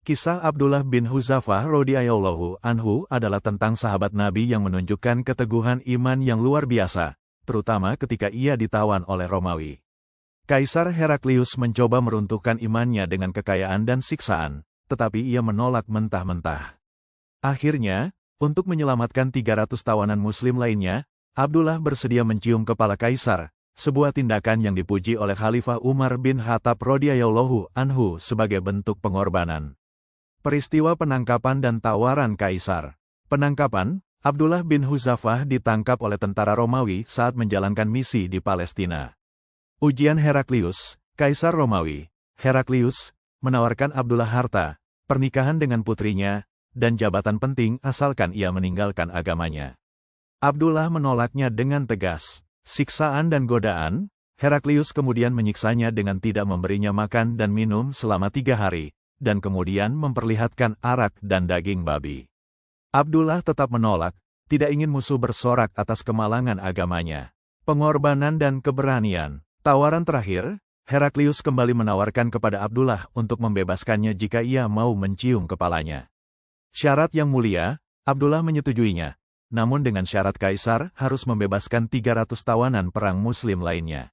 Kisah Abdullah bin Hudzafah radhiyallahu anhu adalah tentang sahabat Nabi yang menunjukkan keteguhan iman yang luar biasa, terutama ketika ia ditawan oleh Romawi. Kaisar Heraklius mencoba meruntuhkan imannya dengan kekayaan dan siksaan, tetapi ia menolak mentah-mentah. Akhirnya, untuk menyelamatkan 300 tawanan muslim lainnya, Abdullah bersedia mencium kepala kaisar, sebuah tindakan yang dipuji oleh Khalifah Umar bin Khattab radhiyallahu anhu sebagai bentuk pengorbanan. Peristiwa penangkapan dan tawaran kaisar. Penangkapan, Abdullah bin Hudzafah ditangkap oleh tentara Romawi saat menjalankan misi di Palestina. Ujian Heraklius, Kaisar Romawi. Heraklius menawarkan Abdullah harta, pernikahan dengan putrinya, dan jabatan penting asalkan ia meninggalkan agamanya. Abdullah menolaknya dengan tegas. Siksaan dan godaan, Heraklius kemudian menyiksanya dengan tidak memberinya makan dan minum selama 3 hari, dan kemudian memperlihatkan arak dan daging babi. Abdullah tetap menolak, tidak ingin musuh bersorak atas kemalangan agamanya. Pengorbanan dan keberanian. Tawaran terakhir, Heraklius kembali menawarkan kepada Abdullah untuk membebaskannya jika ia mau mencium kepalanya. Syarat yang mulia, Abdullah menyetujuinya, namun dengan syarat kaisar harus membebaskan 300 tawanan perang muslim lainnya.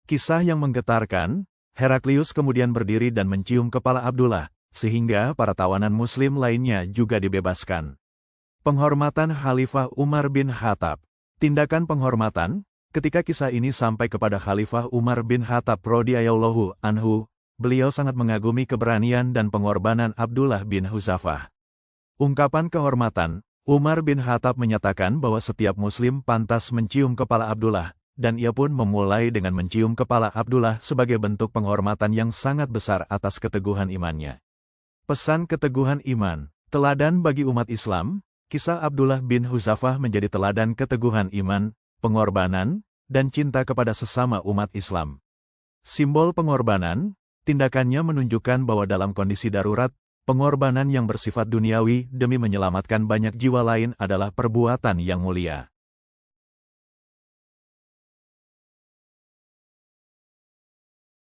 Kisah yang menggetarkan, Heraklius kemudian berdiri dan mencium kepala Abdullah, sehingga para tawanan muslim lainnya juga dibebaskan. Penghormatan Khalifah Umar bin Khattab. Tindakan penghormatan, ketika kisah ini sampai kepada Khalifah Umar bin Khattab radhiyallahu anhu, beliau sangat mengagumi keberanian dan pengorbanan Abdullah bin Hudzafah. Ungkapan kehormatan, Umar bin Khattab menyatakan bahwa setiap muslim pantas mencium kepala Abdullah, dan ia pun memulai dengan mencium kepala Abdullah sebagai bentuk penghormatan yang sangat besar atas keteguhan imannya. Pesan keteguhan iman, teladan bagi umat Islam, kisah Abdullah bin Hudzafah menjadi teladan keteguhan iman, pengorbanan, dan cinta kepada sesama umat Islam. Simbol pengorbanan, tindakannya menunjukkan bahwa dalam kondisi darurat, pengorbanan yang bersifat duniawi demi menyelamatkan banyak jiwa lain adalah perbuatan yang mulia.